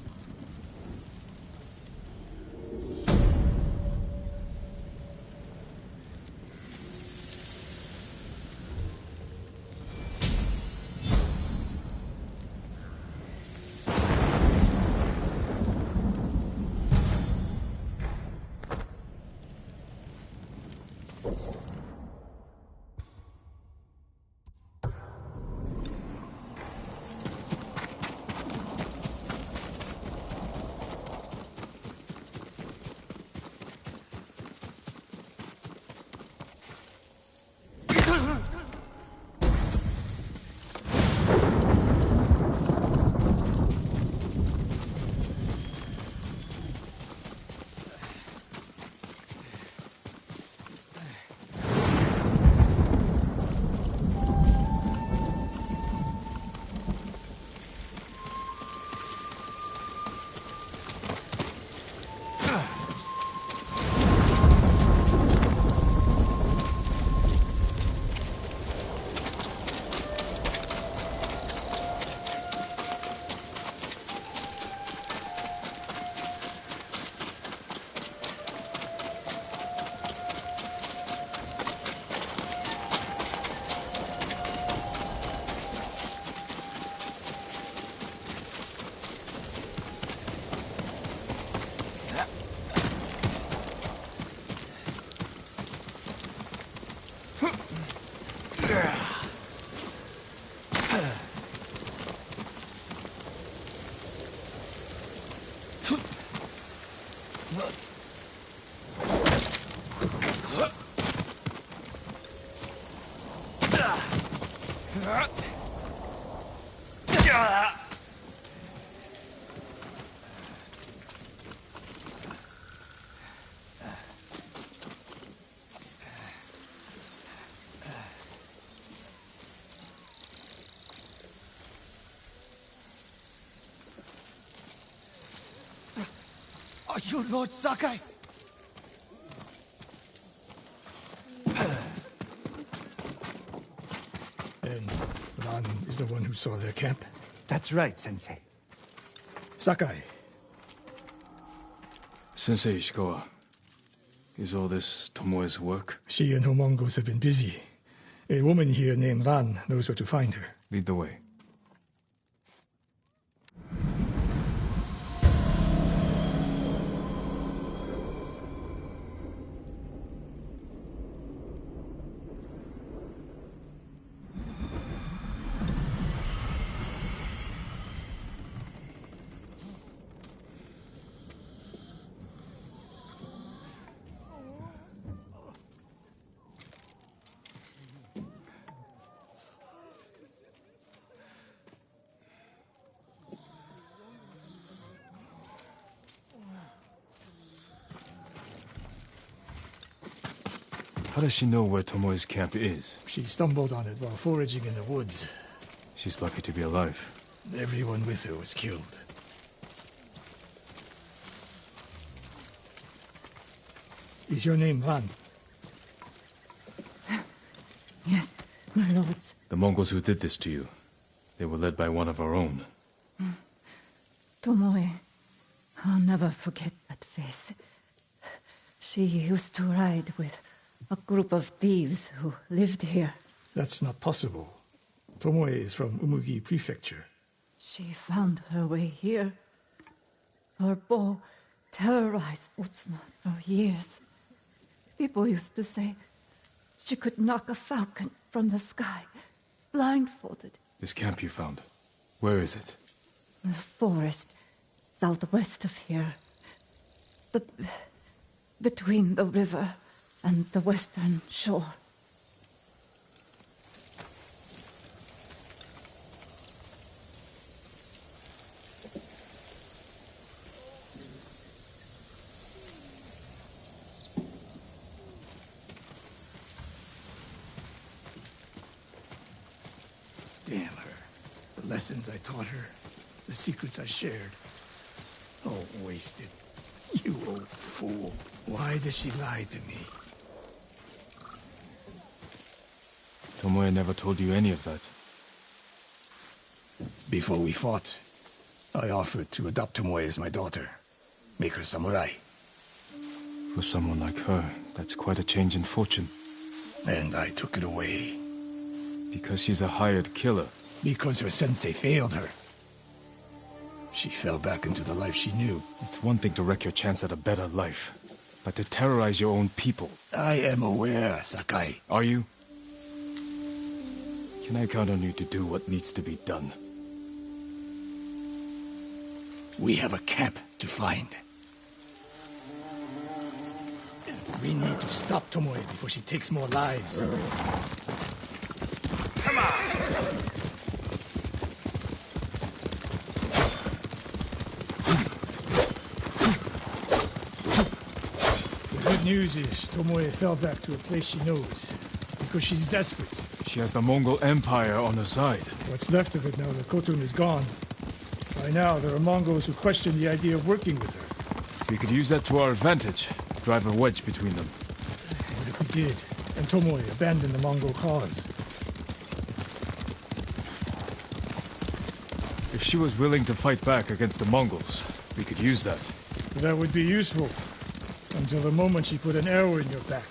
Are you Lord Sakai? And Ran is the one who saw their camp? That's right, Sensei. Sakai. Sensei Ishikawa, is all this Tomoe's work? She and her Mongols have been busy. A woman here named Ran knows where to find her. Lead the way. How does she know where Tomoe's camp is? She stumbled on it while foraging in the woods. She's lucky to be alive. Everyone with her was killed. Is your name Ran? Yes, my lords. The Mongols who did this to you, they were led by one of our own. Tomoe. I'll never forget that face. She used to ride with a group of thieves who lived here. That's not possible. Tomoe is from Umugi Prefecture. She found her way here. Her bow terrorized Utsuna for years. People used to say she could knock a falcon from the sky, blindfolded. This camp you found, where is it? The forest southwest of here. Between the river and the western shore. Damn her. The lessons I taught her, the secrets I shared. All wasted. You old fool. Why does she lie to me? Tomoe never told you any of that. Before we fought, I offered to adopt Tomoe as my daughter. Make her samurai. For someone like her, that's quite a change in fortune. And I took it away. Because she's a hired killer. Because her sensei failed her. She fell back into the life she knew. It's one thing to wreck your chance at a better life, but to terrorize your own people. I am aware, Sakai. Are you? Can I count on you to do what needs to be done? We have a camp to find. We need to stop Tomoe before she takes more lives. Come on! The good news is Tomoe fell back to a place she knows. Because she's desperate. She has the Mongol Empire on her side. What's left of it now that Khotun is gone. By now, there are Mongols who question the idea of working with her. We could use that to our advantage. Drive a wedge between them. What if we did, and Tomoe abandoned the Mongol cause? If she was willing to fight back against the Mongols, we could use that. That would be useful. Until the moment she put an arrow in your back.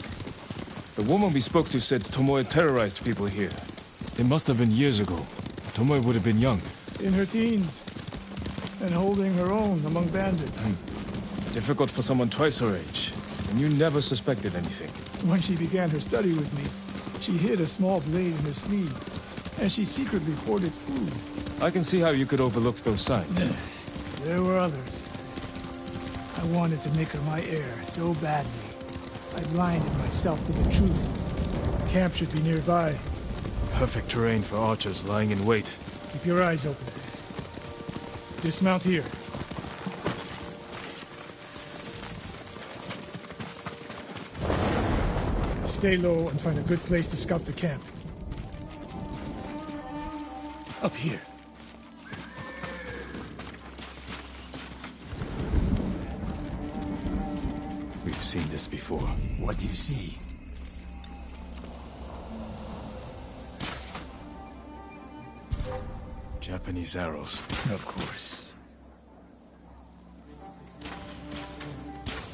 The woman we spoke to said Tomoe terrorized people here. It must have been years ago. Tomoe would have been young. In her teens. And holding her own among bandits. Difficult for someone twice her age. And you never suspected anything. When she began her study with me, she hid a small blade in her sleeve. And she secretly hoarded food. I can see how you could overlook those signs. There were others. I wanted to make her my heir so badly. I blinded myself to the truth. Camp should be nearby. Perfect terrain for archers lying in wait. Keep your eyes open. Dismount here. Stay low and find a good place to scout the camp. Up here. We've seen this before. What do you see? Japanese arrows. Of course.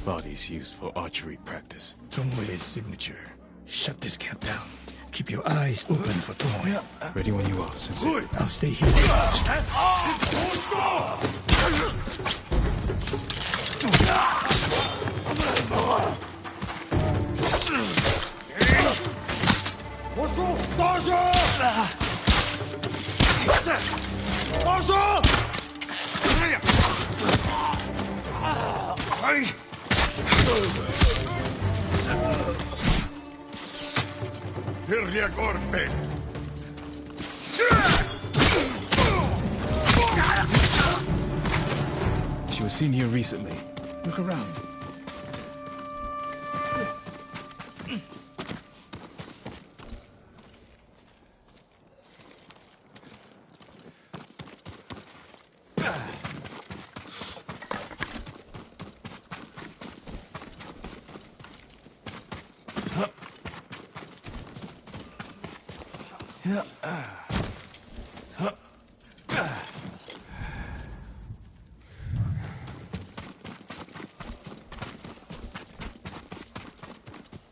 Bodies used for archery practice. Tomoe's signature. Shut this camp down. Keep your eyes open for Tomoe. Ready when you are, Sensei. I'll stay here. She was seen here recently. Look around.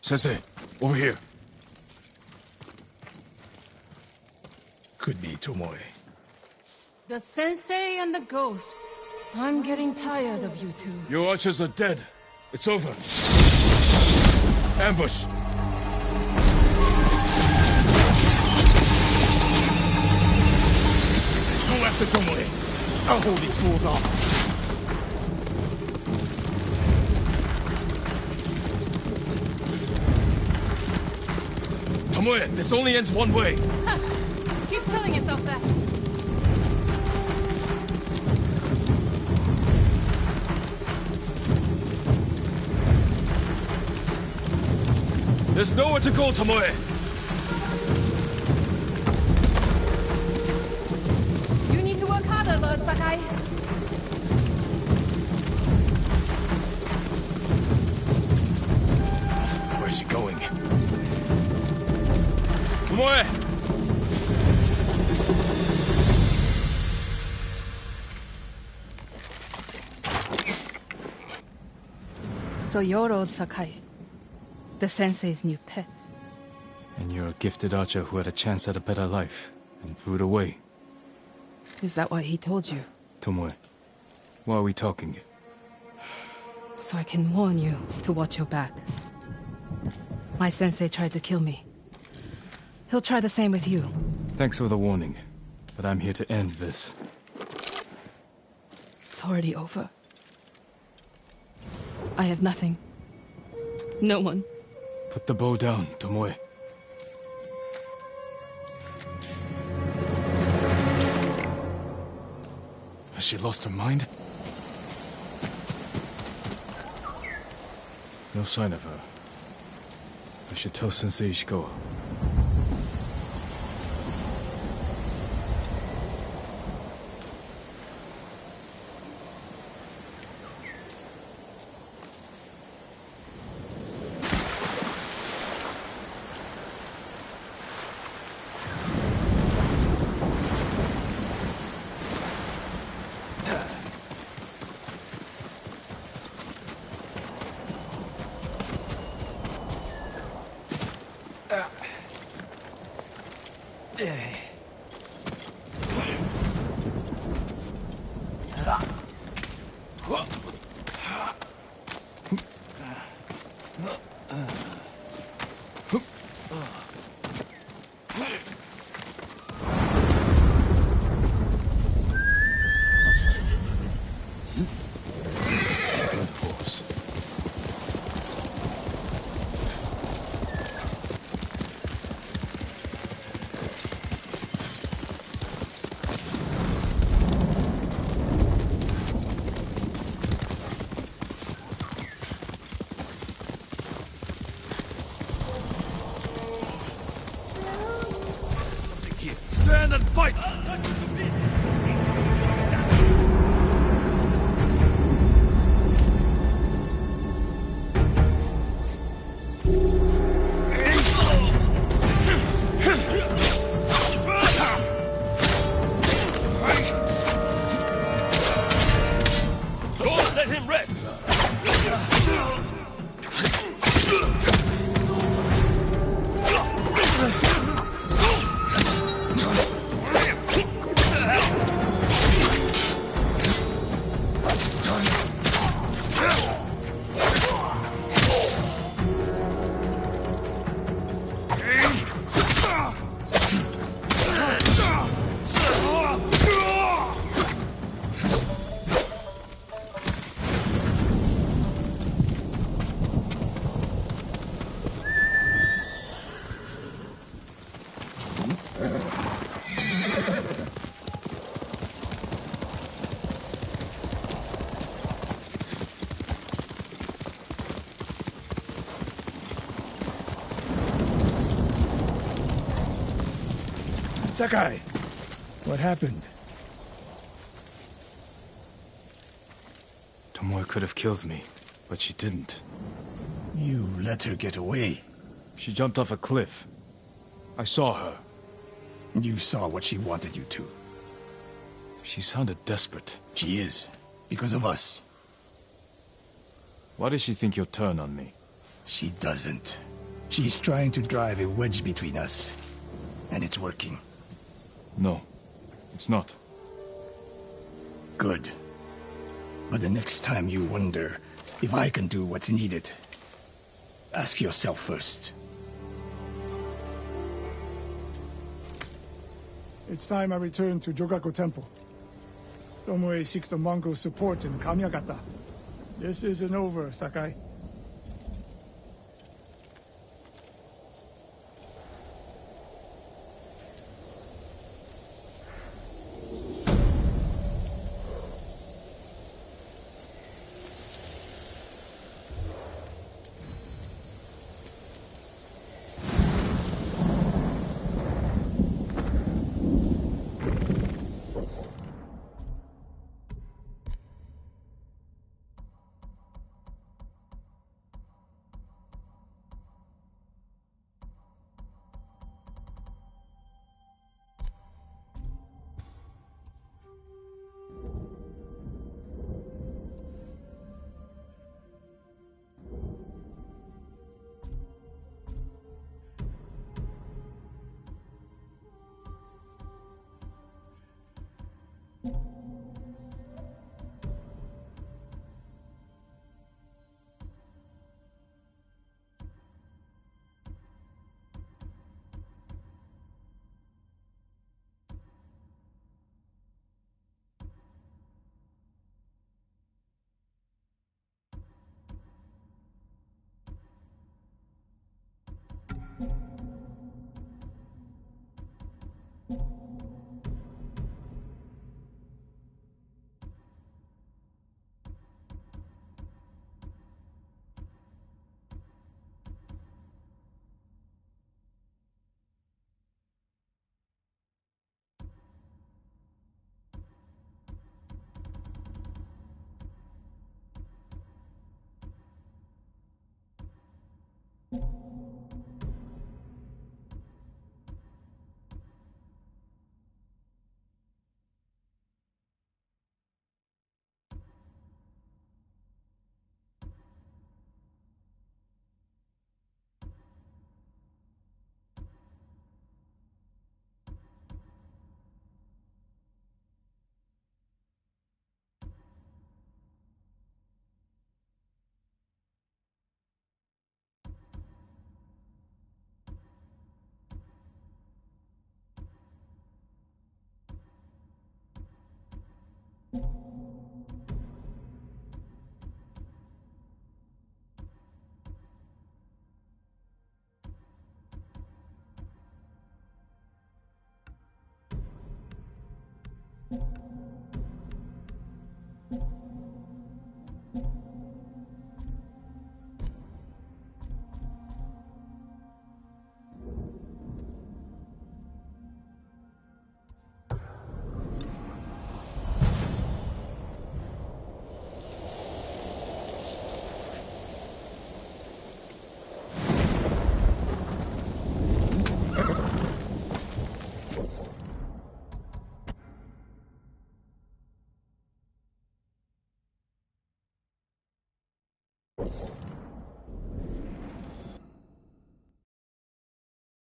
Sensei, over here. Could be Tomoe. The sensei and the ghost. I'm getting tired of you two. Your archers are dead. It's over. Ambush! Go after Tomoe. I'll hold these fools off. Tomoe, this only ends one way. Keep telling yourself that. There's nowhere to go, Tomoe. You need to work harder, Lord Sakai. Where's she going? Tomoe! Tomoe! 「So you're old Sakai, the sensei's new pet. And you're a gifted archer who had a chance at a better life, and threw it away. Is that what he told you? Tomoe, why are we talking? So I can warn you to watch your back. My sensei tried to kill me. He'll try the same with you. Thanks for the warning, but I'm here to end this. It's already over. I have nothing. No one. Put the bow down, Tomoe. Has she lost her mind? No sign of her. I should tell Sensei Ishikawa. Stand and fight! Don't let him rest! Sakai, what happened? Tomoe could have killed me, but she didn't. You let her get away. She jumped off a cliff. I saw her. You saw what she wanted you to. She sounded desperate. She is, because of us. Why does she think you'll turn on me? She doesn't. She's trying to drive a wedge between us. And it's working. No, it's not. Good. But the next time you wonder if I can do what's needed, ask yourself first. It's time I return to Jogaku Temple. Tomoe seeks the Mongol support in Kamiagata. This isn't over, Sakai.